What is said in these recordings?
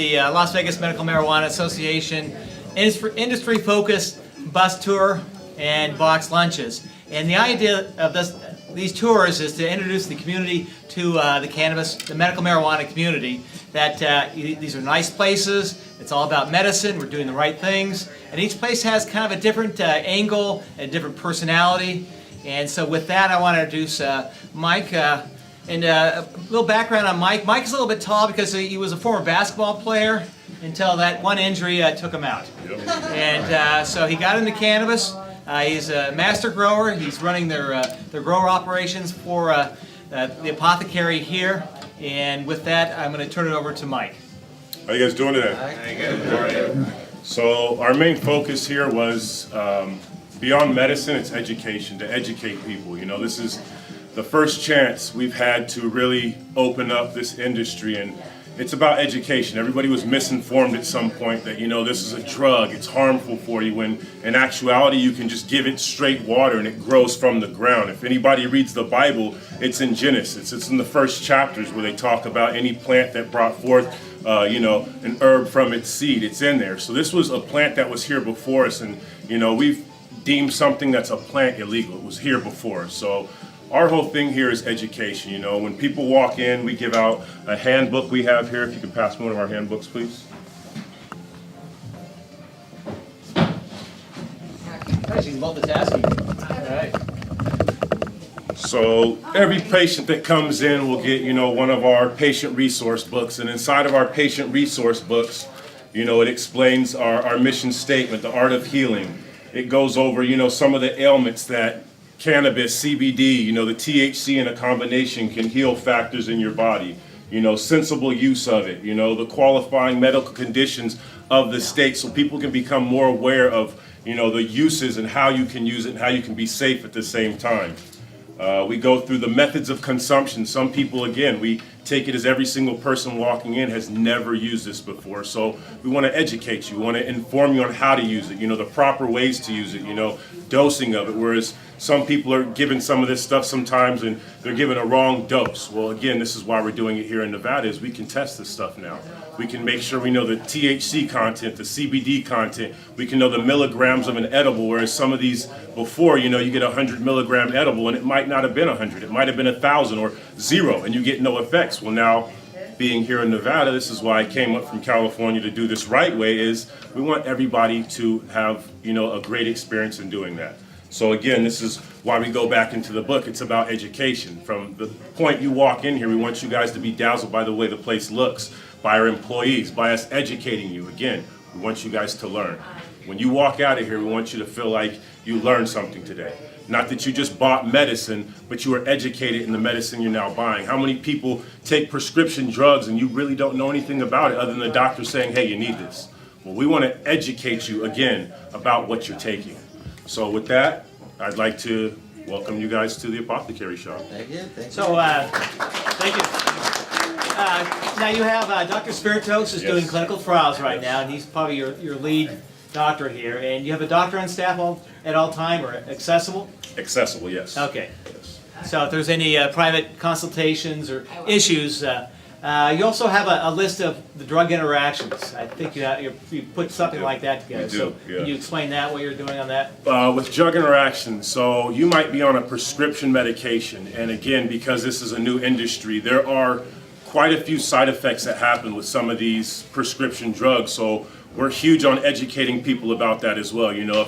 The Las Vegas Medical Marijuana Association industry-focused bus tour and box lunches. And the idea of these tours is to introduce the community to the medical marijuana community, that these are nice places, it's all about medicine, we're doing the right things, and each place has kind of a different angle and a different personality. And so with that, I want to introduce Mike. And a little background on Mike. Mike is a little bit tall because he was a former basketball player until that one injury took him out. Yep. And so he got into cannabis. He's a master grower. He's running their grower operations for the apothecary here. And with that, I'm going to turn it over to Mike. How you guys doing today? So our main focus here was beyond medicine, it's education, to educate people. You know, this is the first chance we've had to really open up this industry, and it's about education. Everybody was misinformed at some point that, you know, this is a drug, it's harmful for you, when in actuality you can just give it straight water and it grows from the ground. If anybody reads the Bible, it's in Genesis. It's in the first chapters where they talk about any plant that brought forth an herb from its seed. It's in there. So this was a plant that was here before us, and you know, we've deemed something that's a plant illegal. It was here before us. So our whole thing here is education. You know, when people walk in, we give out a handbook we have here. If you can pass me one of our handbooks, please. Nice, he's multitasking. All right. So every patient that comes in will get, you know, one of our patient resource books, and inside of our patient resource books, you know, it explains our mission statement, the art of healing. It goes over, you know, some of the ailments that cannabis, CBD, you know, the THC in a combination can heal factors in your body. You know, sensible use of it, you know, the qualifying medical conditions of the state, so people can become more aware of, you know, the uses and how you can use it and how you can be safe at the same time. We go through the methods of consumption. Some people, again, we take it as every single person walking in has never used this before. So we want to educate you. We want to inform you on how to use it, you know, the proper ways to use it, you know, dosing of it. Whereas some people are given some of this stuff sometimes and they're given a wrong dose. Well, again, this is why we're doing it here in Nevada, is we can test this stuff now. We can make sure we know the THC content, the CBD content. We can know the milligrams of an edible, whereas some of these before, you know, you get a 100 milligram edible and it might not have been 100. It might have been 1,000 or 0 and you get no effects. Well, now being here in Nevada, this is why I came up from California to do this right way, is we want everybody to have, you know, a great experience in doing that. So again, this is why we go back into the book. It's about education. From the point you walk in here, we want you guys to be dazzled by the way the place looks, by our employees, by us educating you. Again, we want you guys to learn. When you walk out of here, we want you to feel like you learned something today. Not that you just bought medicine, but you were educated in the medicine you're now buying. How many people take prescription drugs and you really don't know anything about it other than the doctor saying, hey, you need this? Well, we want to educate you, again, about what you're taking. So with that, I'd like to welcome you guys to the apothecary shop. Thank you. So, thank you. Now you have Dr. Spiritos is doing clinical trials right now, and he's probably your lead doctor here. And you have a doctor on staff at all time, or accessible? Accessible, yes. Okay. Yes. So if there's any private consultations or issues, you also have a list of the drug interactions. I think you put something like that together. We do, So yeah. can you explain that, what you're doing on that? With drug interactions, so you might be on a prescription medication, and again, because this is a new industry, there are quite a few side effects that happen with some of these prescription drugs. So we're huge on educating people about that as well. You know,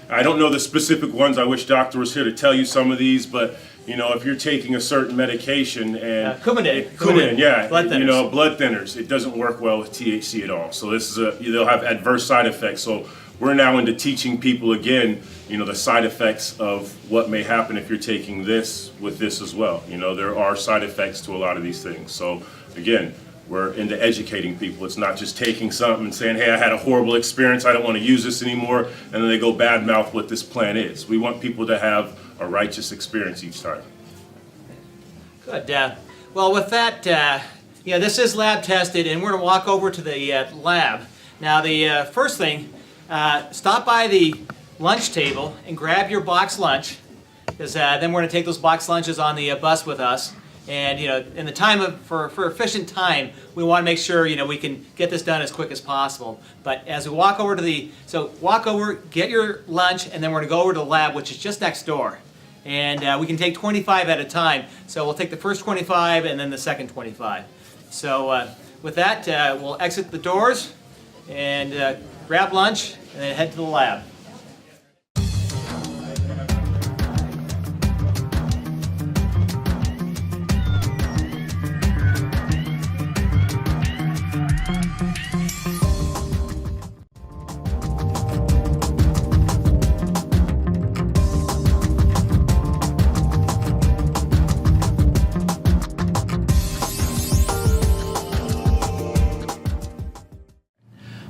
I don't know the specific ones. I wish Doctor was here to tell you some of these, but you know, if you're taking a certain medication and Coumadin, yeah, blood thinners. You know, blood thinners, it doesn't work well with THC at all. So this is they'll have adverse side effects. So we're now into teaching people again, you know, the side effects of what may happen if you're taking this with this as well. You know, there are side effects to a lot of these things. So again, we're into educating people. It's not just taking something and saying, hey, I had a horrible experience, I don't want to use this anymore, and then they go badmouth what this plant is. We want people to have a righteous experience each time. Good. Well, with that, this is lab tested, and we're going to walk over to the lab. Now, the first thing, stop by the lunch table and grab your box lunch, because then we're going to take those box lunches on the bus with us. And in the for efficient time, we want to make sure we can get this done as quick as possible. But as we walk over walk over, get your lunch, and then we're going to go over to the lab, which is just next door. And we can take 25 at a time. So we'll take the first 25 and then the second 25. So with that, we'll exit the doors and grab lunch and then head to the lab.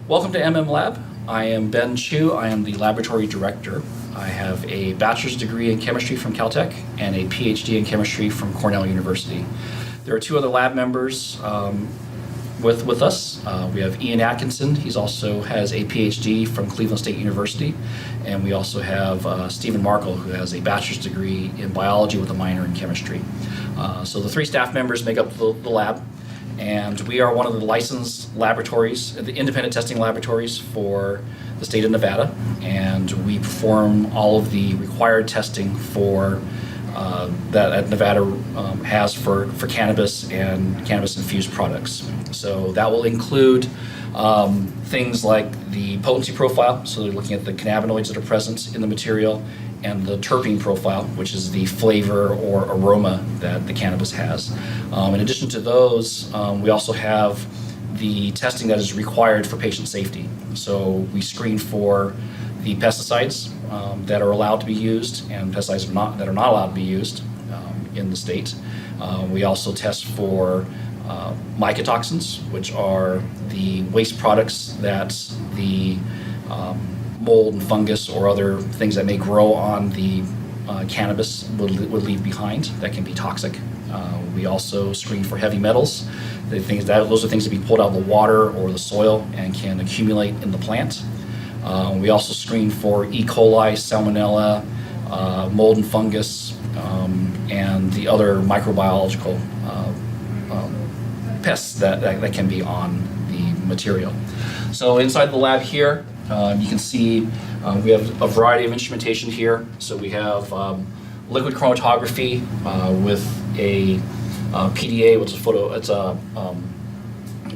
Welcome to Lab. I am Ben Chu. I am the laboratory director. I have a bachelor's degree in chemistry from Caltech and a PhD in chemistry from Cornell University. There are two other lab members with us. We have Ian Atkinson. He also has a PhD from Cleveland State University. And we also have Stephen Markle, who has a bachelor's degree in biology with a minor in chemistry. So the three staff members make up the lab. And we are one of the licensed laboratories, the independent testing laboratories for the state of Nevada. And we perform all of the required testing for that Nevada has for cannabis and cannabis-infused products. So that will include things like the potency profile, so they're looking at the cannabinoids that are present in the material, and the terpene profile, which is the flavor or aroma that the cannabis has. In addition to those, we also have the testing that is required for patient safety. So we screen for the pesticides that are allowed to be used and pesticides that are not allowed to be used in the state. We also test for mycotoxins, which are the waste products that the mold and fungus or other things that may grow on the cannabis would leave behind that can be toxic. We also screen for heavy metals. Those are things that be pulled out of the water or the soil and can accumulate in the plant. We also screen for E. coli, salmonella, mold and fungus, and the other microbiological pests that can be on the material. So inside the lab here, you can see we have a variety of instrumentation here. So we have liquid chromatography with a PDA, which is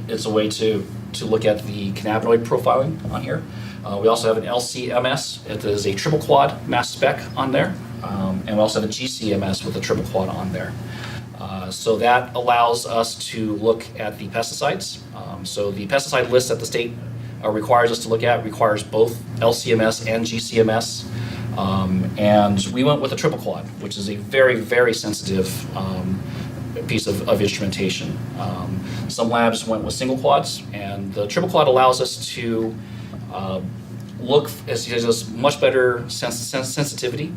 it's a way to look at the cannabinoid profiling on here. We also have an LCMS. It is a triple quad mass spec on there, and we also have a GCMS with a triple quad on there. So that allows us to look at the pesticides. So the pesticide list that the state requires us to look at requires both LCMS and GCMS. And we went with a triple quad, which is a very, very sensitive piece of instrumentation. Some labs went with single quads, and the triple quad allows us to look as much better sensitivity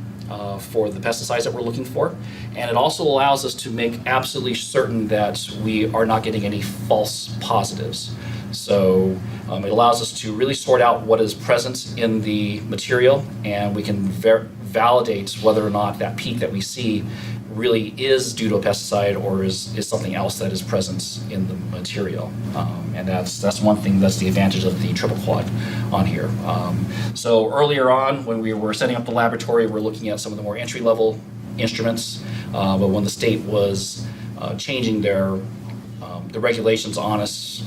for the pesticides that we're looking for. And it also allows us to make absolutely certain that we are not getting any false positives. So it allows us to really sort out what is present in the material, and we can validate whether or not that peak that we see really is due to a pesticide or is something else that is present in the material. And that's one thing that's the advantage of the triple quad on here. So earlier on, when we were setting up the laboratory, we're looking at some of the more entry-level instruments, but when the state was changing the regulations on us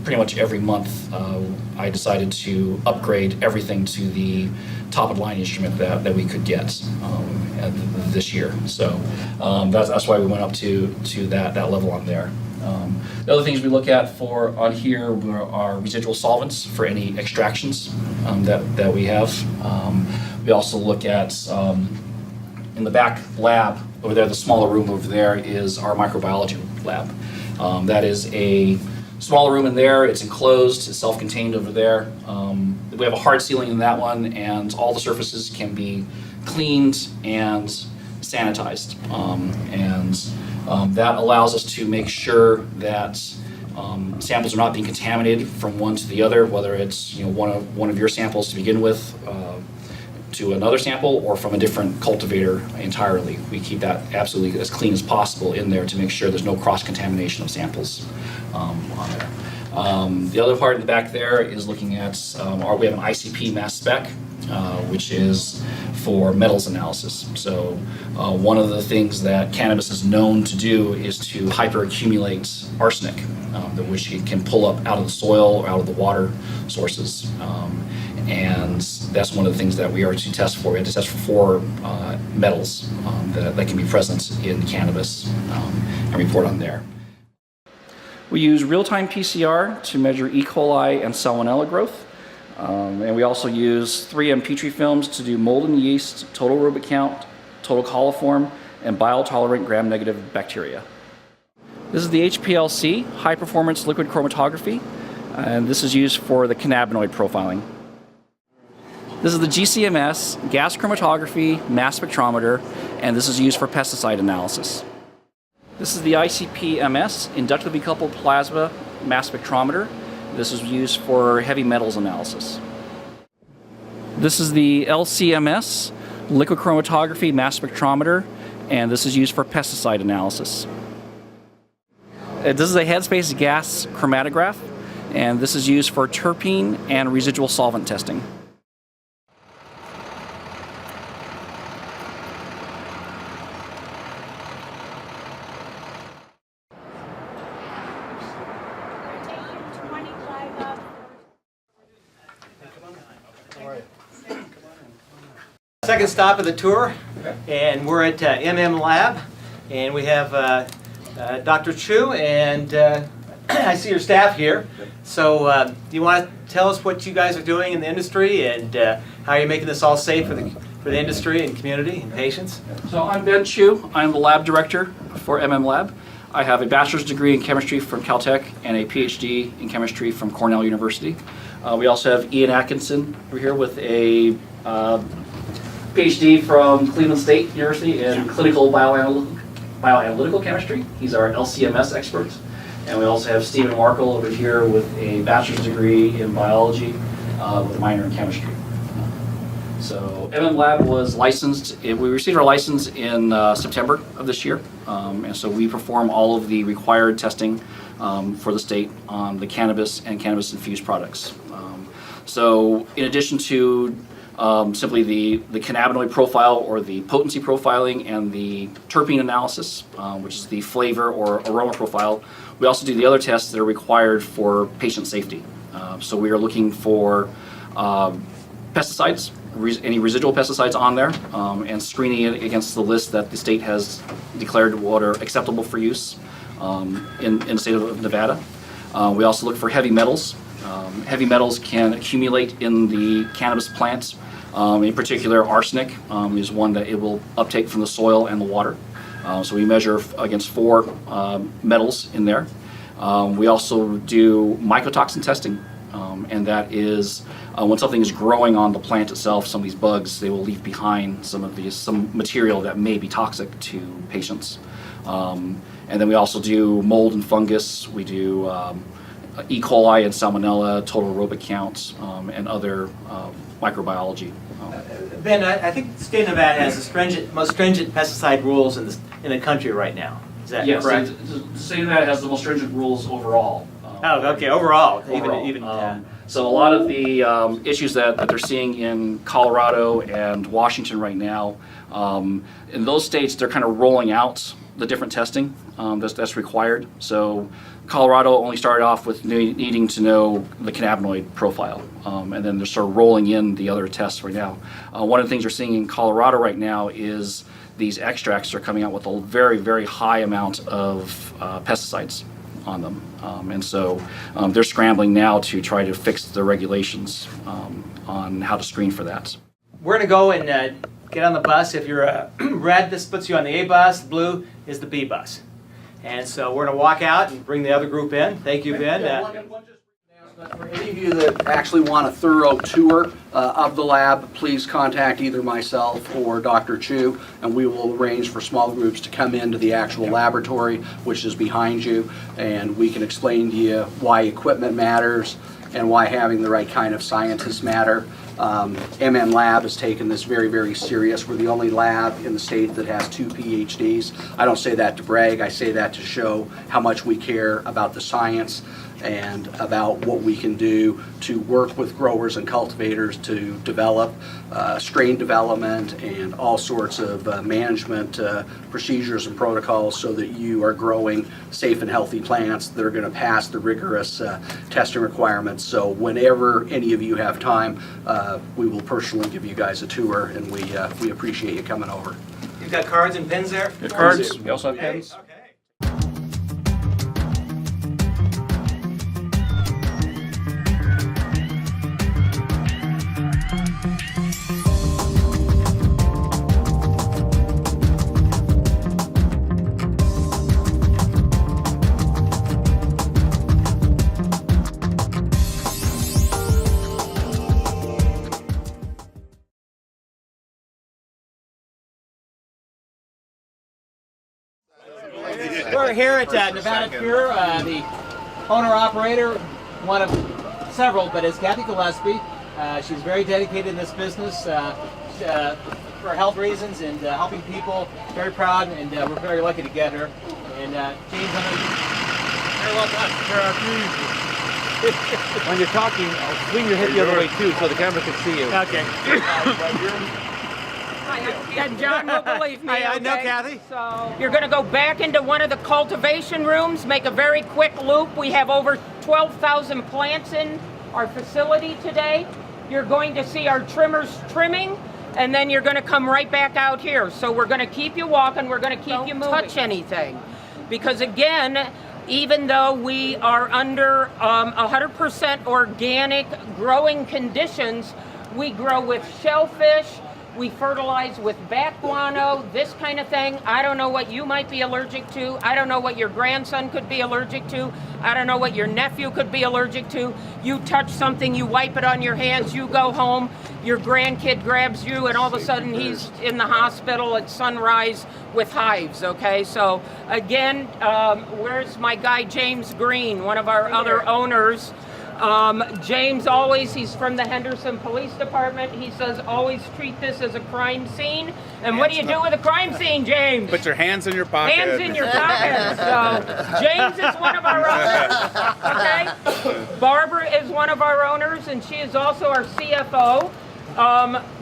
pretty much every month, I decided to upgrade everything to the top-of-the-line instrument that we could get this year. So that's why we went up to that level on there. The other things we look at on here are residual solvents for any extractions that we have. We also look at, in the back lab over there, the smaller room over there is our microbiology lab. That is a smaller room in there. It's enclosed, it's self-contained over there. We have a hard ceiling in that one, and all the surfaces can be cleaned and sanitized. That allows us to make sure that samples are not being contaminated from one to the other, whether it's one of your samples to begin with to another sample or from a different cultivator entirely. We keep that absolutely as clean as possible in there to make sure there's no cross-contamination of samples on there. The other part in the back there is looking at, we have an ICP mass spec, which is for metals analysis. So one of the things that cannabis is known to do is to hyperaccumulate arsenic, which it can pull up out of the soil or out of the water sources. And that's one of the things that we are to test for. We have to test for 4 metals that can be present in cannabis and report on there. We use real-time PCR to measure E. coli and salmonella growth. And we also use 3M Petri films to do mold and yeast, total aerobic count, total coliform, and bile-tolerant gram-negative bacteria. This is the HPLC, high performance liquid chromatography, and this is used for the cannabinoid profiling. This is the GCMS, gas chromatography, mass spectrometer, and this is used for pesticide analysis. This is the ICP-MS, inductively coupled plasma mass spectrometer. This is used for heavy metals analysis. This is the LCMS, liquid chromatography mass spectrometer, and this is used for pesticide analysis. This is a headspace gas chromatograph, and this is used for terpene and residual solvent testing. Second stop of the tour, and we're at MM Lab, and we have Dr. Chu, and I see your staff here. So do you want to tell us what you guys are doing in the industry and how you're making this all safe for the industry and community and patients? So I'm Ben Chu. I'm the lab director for MM Lab. I have a bachelor's degree in chemistry from Caltech and a PhD in chemistry from Cornell University. We also have Ian Atkinson over here with a PhD from Cleveland State University in clinical bioanalytical chemistry. He's our LCMS expert. And we also have Stephen Markle over here with a bachelor's degree in biology with a minor in chemistry. So MM Lab was licensed, we received our license in September of this year. And so we perform all of the required testing for the state on the cannabis and cannabis-infused products. So in addition to simply the cannabinoid profile or the potency profiling and the terpene analysis, which is the flavor or aroma profile, we also do the other tests that are required for patient safety. So we are looking for pesticides, any residual pesticides on there, and screening it against the list that the state has declared what are acceptable for use in the state of Nevada. We also look for heavy metals. Heavy metals can accumulate in the cannabis plants. In particular, arsenic is one that it will uptake from the soil and the water. So we measure against 4 metals in there. We also do mycotoxin testing, and that is when something is growing on the plant itself, some of these bugs, they will leave behind some material that may be toxic to patients. And then we also do mold and fungus. We do E. coli and salmonella, total aerobic count, and other microbiology. Ben, I think the state of Nevada has the most stringent pesticide rules in the country right now. Is that correct? Yes, the state of Nevada has the most stringent rules overall. Okay, overall. So a lot of the issues that they're seeing in Colorado and Washington right now, in those states, they're kind of rolling out the different testing that's required. So Colorado only started off with needing to know the cannabinoid profile, and then they're sort of rolling in the other tests right now. One of the things we're seeing in Colorado right now is these extracts are coming out with a very, very high amount of pesticides on them. And so they're scrambling now to try to fix the regulations on how to screen for that. We're going to go and get on the bus. If you're red, this puts you on the A bus. Blue is the B bus. And so we're going to walk out and bring the other group in. Thank you, Ben. For any of you that actually want a thorough tour of the lab, please contact either myself or Dr. Chu, and we will arrange for small groups to come into the actual laboratory, which is behind you, and we can explain to you why equipment matters and why having the right kind of scientists matter. Lab has taken this very, very serious. We're the only lab in the state that has 2 PhDs. I don't say that to brag, I say that to show how much we care about the science and about what we can do to work with growers and cultivators to develop strain development and all sorts of management procedures and protocols so that you are growing safe and healthy plants that are going to pass the rigorous testing requirements. So whenever any of you have time, we will personally give you guys a tour, and we appreciate you coming over. You've got cards and pens there? Cards, we also have pens. Okay. We're here at Nevada Pure, the owner-operator, one of several, but is Kathy Gillespie. She's very dedicated in this business for health reasons and helping people. Very proud, and we're very lucky to get her. And James, very well done. When you're talking, swing your head the other way too, so the camera can see you. Okay. And John will believe me. I know okay? Kathy. So you're going to go back into one of the cultivation rooms, make a very quick loop. We have over 12,000 plants in our facility today. You're going to see our trimmers trimming, and then you're going to come right back out here. So we're going to keep you walking. We're going to keep you moving. Don't touch anything. Because again, even though we are under 100% organic growing conditions, we grow with shellfish. We fertilize with bat guano, this kind of thing. I don't know what you might be allergic to. I don't know what your grandson could be allergic to. I don't know what your nephew could be allergic to. You touch something, you wipe it on your hands, you go home, your grandkid grabs you, and all of a sudden he's in the hospital at Sunrise with hives, okay? So again, where's my guy James Green, one of our other owners? James he's from the Henderson Police Department. He says always treat this as a crime scene. And what do you do with a crime scene, James? Put your hands in your pocket. Hands in your pocket. So James is one of our owners. Okay. Barbara is one of our owners, and she is also our CFO.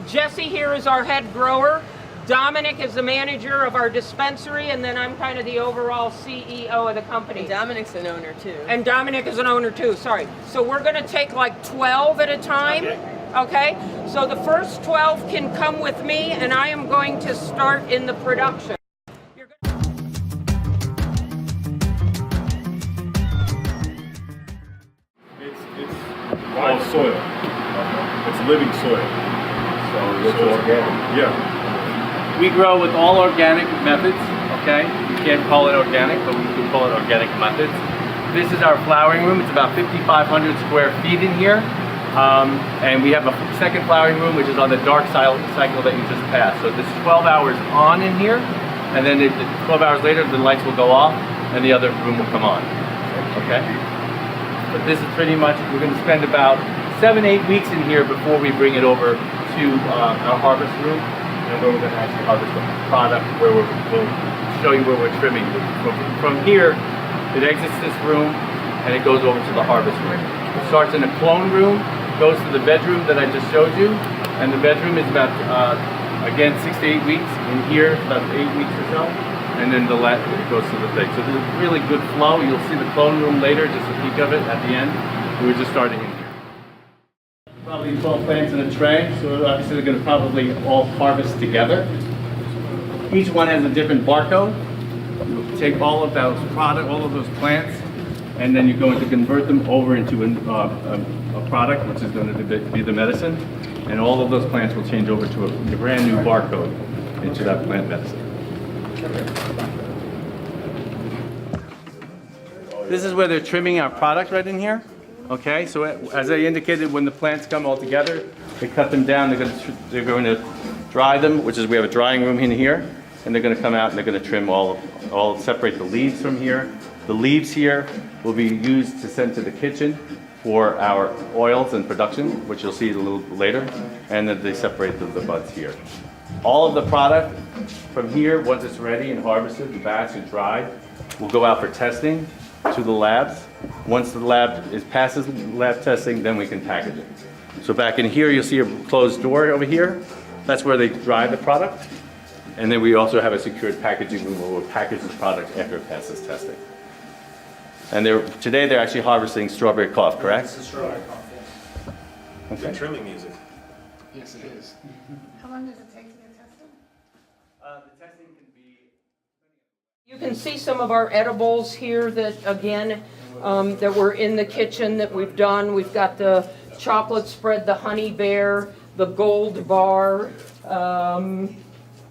Jesse here is our head grower. Dominic is the manager of our dispensary, and then I'm kind of the overall CEO of the company. And Dominic's an owner too. And Dominic is an owner too, sorry. So we're going to take like 12 at a time, okay? So the first 12 can come with me, and I am going to start in the production. It's live soil. It's living soil. So it's organic. Yeah. We grow with all organic methods, okay? You can't call it organic, but we do call it organic methods. This is our flowering room. It's about 5,500 square feet in here. And we have a second flowering room, which is on the dark cycle that you just passed. So this is 12 hours on in here, and then 12 hours later, the lights will go off, and the other room will come on, okay? But this is pretty much, we're gonna spend about 7-8 weeks in here before we bring it over to our harvest room, and where we're going to actually harvest the product, where we'll show you where we're trimming. From here, it exits this room, and it goes over to the harvest room. It starts in a clone room, goes to the bedroom that I just showed you, and the bedroom is about, again, 6 to 8 weeks. In here, it's about 8 weeks or so, and then it goes to the thing. So there's a really good flow. You'll see the clone room later, just a peek of it at the end. We were just starting in here. Probably 12 plants in a tray, so obviously they're going to probably all harvest together. Each one has a different barcode. You take all of those plants, and then you're going to convert them over into a product, which is going to be the medicine, and all of those plants will change over to a brand new barcode into that plant medicine. This is where they're trimming our product right in here. Okay, so as I indicated, when the plants come all together, they cut them down. They're going to dry them, which is we have a drying room in here, and they're going to come out and they're going to trim separate the leaves from here. The leaves here will be used to send to the kitchen, for our oils and production, which you'll see a little later, and then they separate the buds here. All of the product from here, once it's ready and harvested, the batch and dried, will go out for testing to the labs. Once the lab passes lab testing, then we can package it. So back in here, you'll see a closed door over here. That's where they dry the product. And then we also have a secured packaging room where we'll package the product after it passes testing. And today they're actually harvesting strawberry cough, correct? This is strawberry cough, yes. Good trimming music. Yes, it is. How long does it take to get tested? The testing can be... You can see some of our edibles here that, again, that were in the kitchen that we've done. We've got the chocolate spread, the honey bear, the gold bar,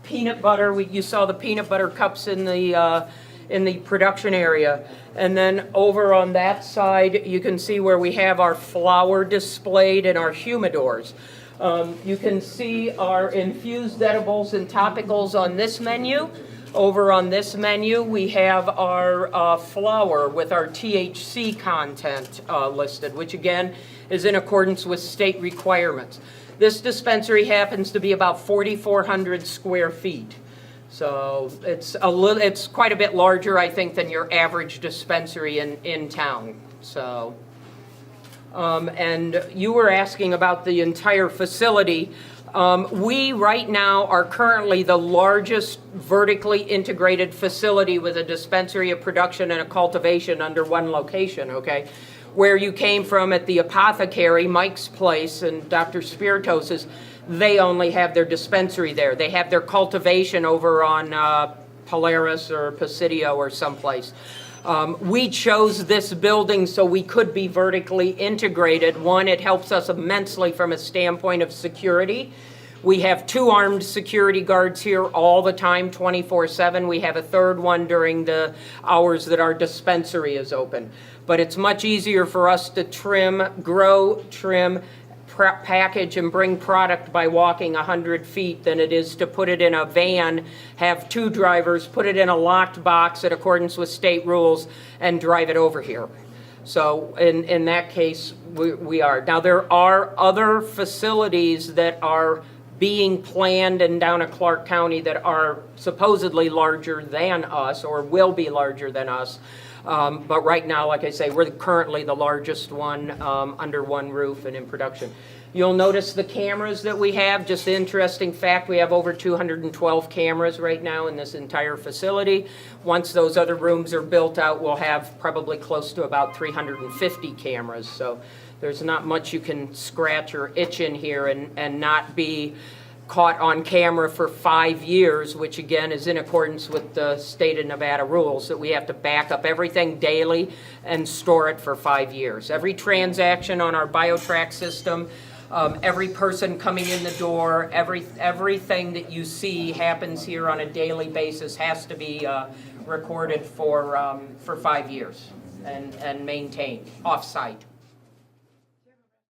peanut butter. You saw the peanut butter cups in the production area. And then over on that side, you can see where we have our flour displayed and our humidors. You can see our infused edibles and topicals on this menu. Over on this menu, we have our flour with our THC content listed, which again is in accordance with state requirements. This dispensary happens to be about 4,400 square feet. So it's quite a bit larger, I think, than your average dispensary in town. So, and you were asking about the entire facility. We right now are currently the largest vertically integrated facility with a dispensary, a production, and a cultivation under one location, okay? Where you came from at the apothecary, Mike's place, and Dr. Spiritos's, they only have their dispensary there. They have their cultivation over on Polaris or Presidio or someplace. We chose this building so we could be vertically integrated. One, it helps us immensely from a standpoint of security. We have 2 armed security guards here all the time, 24/7. We have a third one during the hours that our dispensary is open. But it's much easier for us to grow, trim, package, and bring product by walking 100 feet than it is to put it in a van, have 2 drivers, put it in a locked box in accordance with state rules, and drive it over here. So in that case, we are. Now there are other facilities that are being planned and down at Clark County that are supposedly larger than us or will be larger than us. But right now, like I say, we're currently the largest one under one roof and in production. You'll notice the cameras that we have. Just an interesting fact, we have over 212 cameras right now in this entire facility. Once those other rooms are built out, we'll have probably close to about 350 cameras. So there's not much you can scratch or itch in here and not be caught on camera for 5 years, which again is in accordance with the state of Nevada rules that we have to back up everything daily and store it for 5 years. Every transaction on our BioTrack system, every person coming in the door, everything that you see happens here on a daily basis has to be recorded for 5 years and maintained off-site.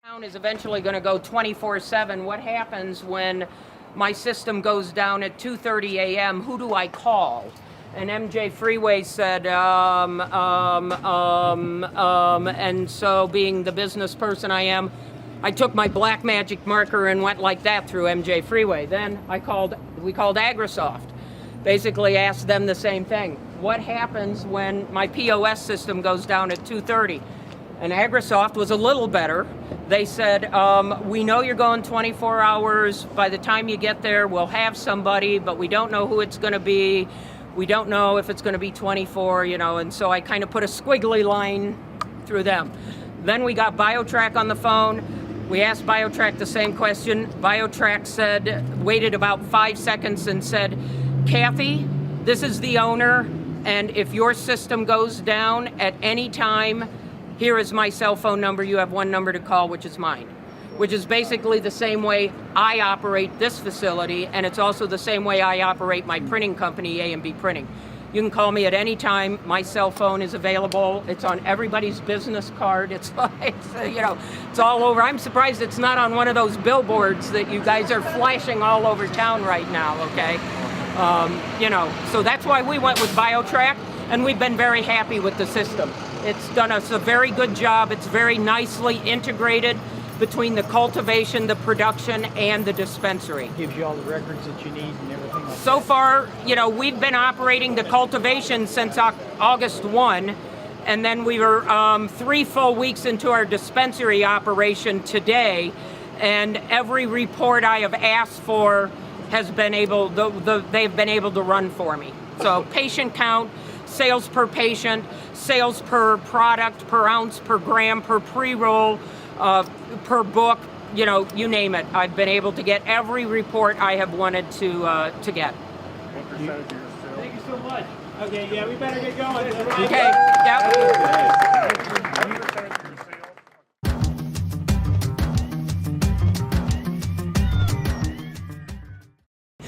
Town is eventually going to go 24/7. What happens when my system goes down at 2:30 a.m.? Who do I call? And MJ Freeway said, and so being the business person I am, I took my black magic marker and went like that through MJ Freeway. Then we called AgriSoft. Basically asked them the same thing. What happens when my POS system goes down at 2:30? And AgriSoft was a little better. They said, we know you're going 24 hours. By the time you get there, we'll have somebody, but we don't know who it's going to be. We don't know if it's going to be 24, and so I kind of put a squiggly line through them. Then we got BioTrack on the phone. We asked BioTrack the same question. BioTrack waited about 5 seconds and said, Kathy, this is the owner, and if your system goes down at any time, here is my cell phone number. You have one number to call, which is mine, which is basically the same way I operate this facility, and it's also the same way I operate my printing company, A&B Printing. You can call me at any time. My cell phone is available. It's on everybody's business card. It's it's all over. I'm surprised it's not on one of those billboards that you guys are flashing all over town right now, okay? So that's why we went with BioTrack, and we've been very happy with the system. It's done us a very good job. It's very nicely integrated between the cultivation, the production, and the dispensary. Gives you all the records that you need and everything like that. So far, we've been operating the cultivation since August 1, and then we were 3 full weeks into our dispensary operation today, and every report I have asked for has been able, they've been able to run for me. So patient count, sales per patient, sales per product, per ounce, per gram, per pre-roll, per book, you name it. I've been able to get every report I have wanted to get. Thank you so much. Okay, yeah, we better get going. Okay, yep.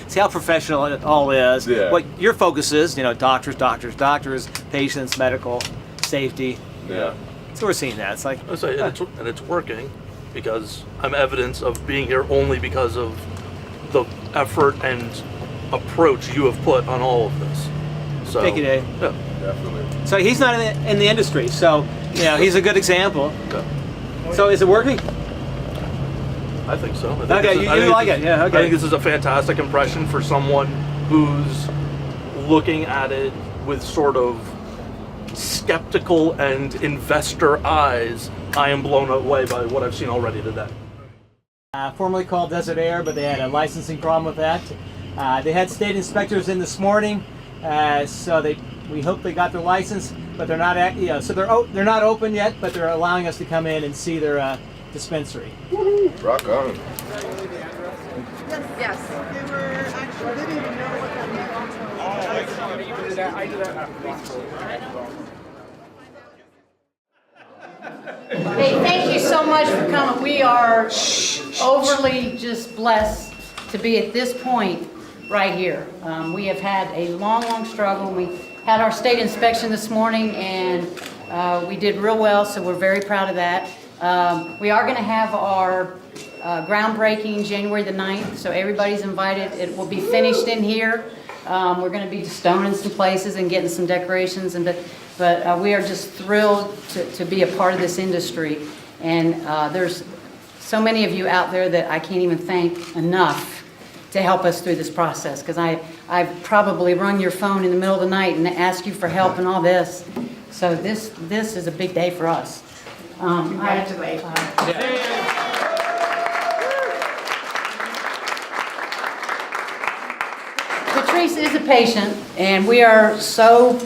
See how professional it all is. Yeah. What your focus is, doctors, patients, medical, safety. Yeah. So we're seeing that. It's like, I say, and it's working because I'm evidence of being here only because of the effort and approach you have put on all of this. So, thank you, Dave. Yeah. Definitely. So he's not in the industry, so he's a good example. Yeah. So is it working? I think so. I think Okay, this is- you I think like this it, is- yeah, okay. I think this is a fantastic impression for someone who's looking at it with sort of skeptical and investor eyes. I am blown away by what I've seen already today. Formerly called Desert Air, but they had a licensing problem with that. They had state inspectors in this morning, so we hope they got their license, but they're not. So they're not open yet, but they're allowing us to come in and see their dispensary. Rock on. Yes. They were actually, they didn't even know what Hey, thank you so much for coming. We are overly just blessed to be at this point right here. We have had a long struggle. We had our state inspection this morning and we did real well, so we're very proud of that. We are going to have our groundbreaking January the 9th, so everybody's invited. It will be finished in here. We're going to be stoning some places and getting some decorations, but we are just thrilled to be a part of this industry. And there's so many of you out there that I can't even thank enough to help us through this process, because I've probably rung your phone in the middle of the night and asked you for help and all this. So this is a big day for us. Congratulations. Patrice is a patient, and we are so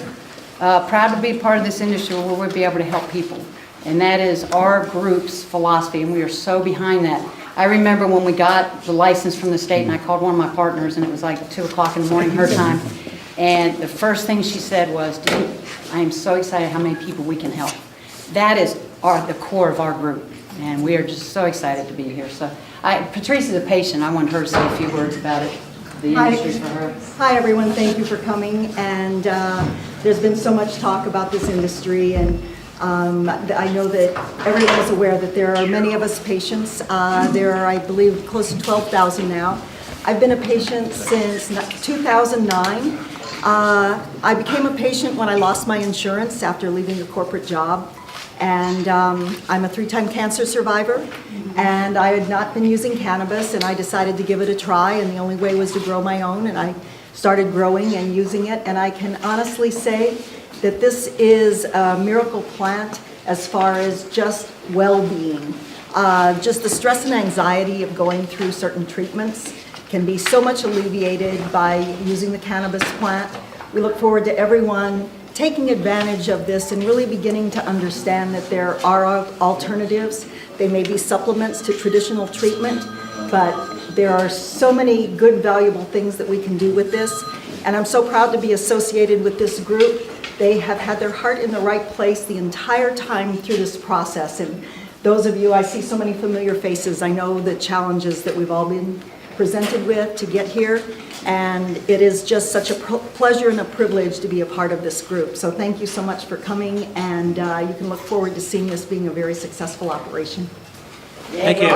proud to be part of this industry where we'll be able to help people. And that is our group's philosophy, and we are so behind that. I remember when we got the license from the state, and I called one of my partners, and it was like 2 o'clock in the morning her time. And the first thing she said was, "Dude, I am so excited how many people we can help." That is the core of our group, and we are just so excited to be here. So Patrice is a patient. I want her to say a few words about it, the industry for her. Hi everyone, thank you for coming, and there's been so much talk about this industry, and I know that everyone is aware that there are many of us patients. There are, I believe, close to 12,000 now. I've been a patient since 2009. I became a patient when I lost my insurance after leaving a corporate job. And I'm a 3-time cancer survivor, and I had not been using cannabis, and I decided to give it a try, and the only way was to grow my own, and I started growing and using it, and I can honestly say that this is a miracle plant as far as just well-being. Just the stress and anxiety of going through certain treatments can be so much alleviated by using the cannabis plant. We look forward to everyone taking advantage of this and really beginning to understand that there are alternatives. They may be supplements to traditional treatment, but there are so many good, valuable things that we can do with this. And I'm so proud to be associated with this group. They have had their heart in the right place the entire time through this process. And those of you, I see so many familiar faces. I know the challenges that we've all been presented with to get here, and it is just such a pleasure and a privilege to be a part of this group. So thank you so much for coming, and you can look forward to seeing this being a very successful operation. Thank you.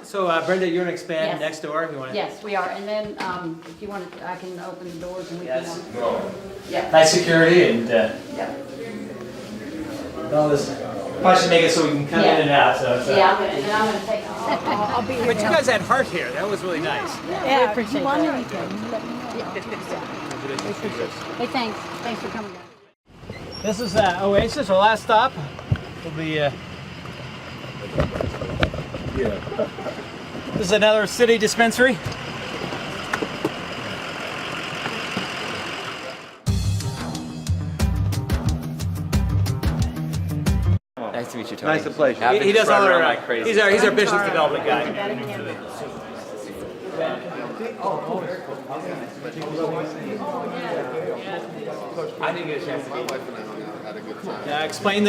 So So Brenda, you're gonna expand Yes. next door if you want to. Yes, we are, and then if you want to, I can open the doors and we can. Yes. Yeah. Nice security and Yeah. all this. Probably should make it so we can come in and out. So it's, Yeah, and then I'm gonna take, I'll be here. But you guys had heart here. That was really nice. Yeah, I appreciate that. Hey, thanks. Thanks for coming down. This is Oasis, our last stop. Will be. This is another city dispensary. Nice to meet you, Tony. Nice to play. He does all our. like crazy. He's our business development guy. I didn't get a chance to meet my wife and I had a good time. Explain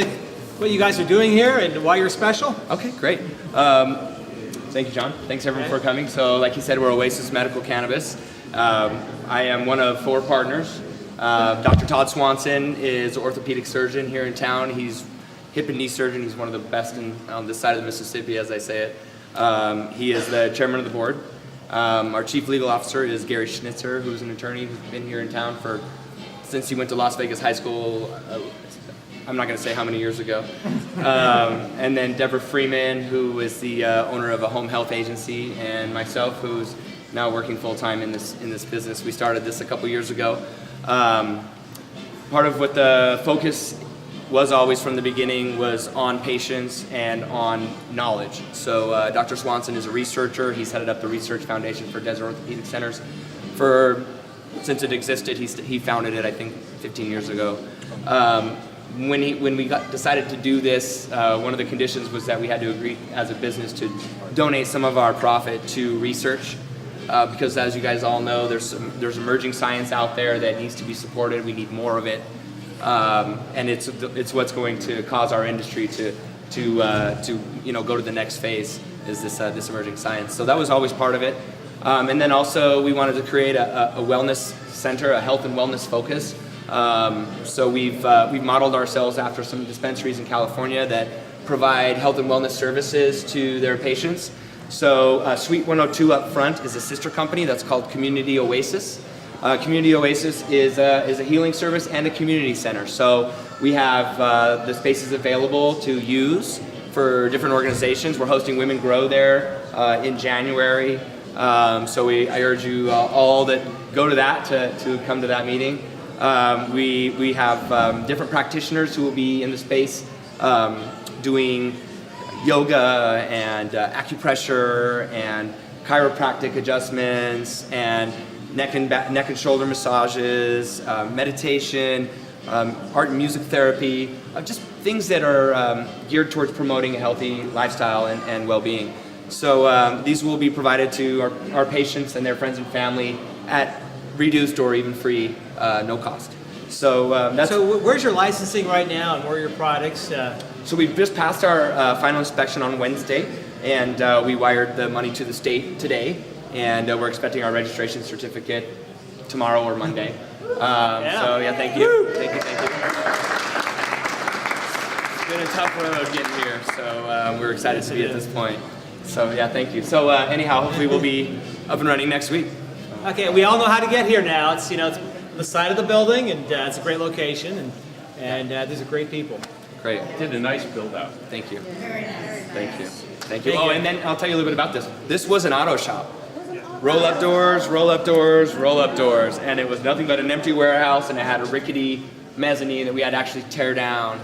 what you guys are doing here and why you're special. Okay, great. Thank you, John. Thanks everyone for coming. So, like you said, we're Oasis Medical Cannabis. I am one of 4 partners. Dr. Todd Swanson is an orthopedic surgeon here in town. He's hip and knee surgeon. He's one of the best on this side of the Mississippi, as I say it. He is the chairman of the board. Our chief legal officer is Gary Schnitzer, who's an attorney who's been here in town since he went to Las Vegas High School. I'm not going to say how many years ago. And then Deborah Freeman, who is the owner of a home health agency, and myself, who's now working full-time in this business. We started this a couple years ago. Part of what the focus was always from the beginning was on patients and on knowledge. So Dr. Swanson is a researcher. He's headed up the Research Foundation for Desert Orthopedic Centers since it existed. He founded it, I think, 15 years ago. When we decided to do this, one of the conditions was that we had to agree as a business to donate some of our profit to research, because as you guys all know, there's emerging science out there that needs to be supported. We need more of it, and it's what's going to cause our industry to go to the next phase, is this emerging science. So that was always part of it, and then also we wanted to create a wellness center, a health and wellness focus. So we've modeled ourselves after some dispensaries in California that provide health and wellness services to their patients. So Suite 102 up front is a sister company that's called Community Oasis. Community Oasis is a healing service and a community center. So we have the spaces available to use for different organizations. We're hosting Women Grow there in January. So I urge you all that go to that to come to that meeting. We have different practitioners who will be in the space doing yoga and acupressure and chiropractic adjustments and neck and shoulder massages, meditation, art and music therapy, just things that are geared towards promoting a healthy lifestyle and well-being. So these will be provided to our patients and their friends and family at reduced or even free, no cost. So where's your licensing right now, and where are your products? So we've just passed our final inspection on Wednesday, and we wired the money to the state today, and we're expecting our registration certificate tomorrow or Monday. So yeah, thank you. Thank you. It's been a tough road getting here, so we're excited to be at this point. So yeah, thank you. So anyhow, hopefully we'll be up and running next week. Okay, we all know how to get here now. It's it's the side of the building, and it's a great location, and these are great people. Great. Did a nice build out. Thank you. Thank you. Thank you. Oh, and then I'll tell you a little bit about this. This was an auto shop. Roll up doors, roll up doors, roll up doors, and it was nothing but an empty warehouse, and it had a rickety mezzanine that we had to actually tear down.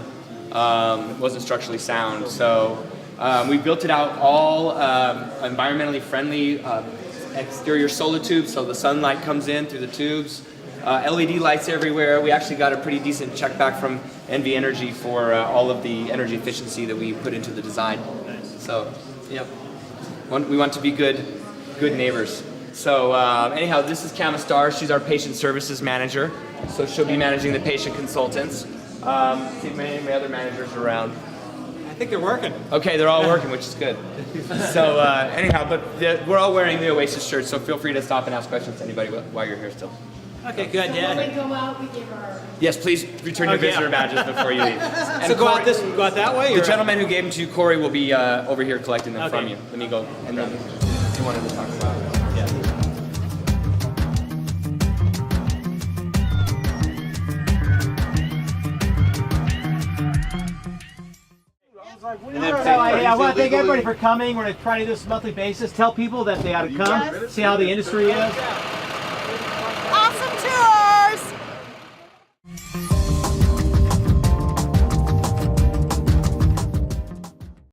It wasn't structurally sound, so we built it out all environmentally friendly. Exterior solar tubes, so the sunlight comes in through the tubes. LED lights everywhere. We actually got a pretty decent check back from NV Energy for all of the energy efficiency that we put into the design. So, yeah, we want to be good neighbors. So anyhow, this is Kama Starr. She's our patient services manager. So she'll be managing the patient consultants. See if my other managers are around. I think they're working. Okay, they're all working, which is good. So anyhow, but we're all wearing the Oasis shirts, so feel free to stop and ask questions to anybody while you're here still. Okay, good. So when we go out, we give our... Yes, please return your Okay. visitor badges before you leave. So go out that way? The or- gentleman who gave them to you, Corey, will be over here collecting them from Okay. you. Let me go. And then you wanted to talk about it. Yeah. And then, so I want to thank everybody for coming. We're going to try to do this monthly basis. Tell people that they ought to come, see how the industry is.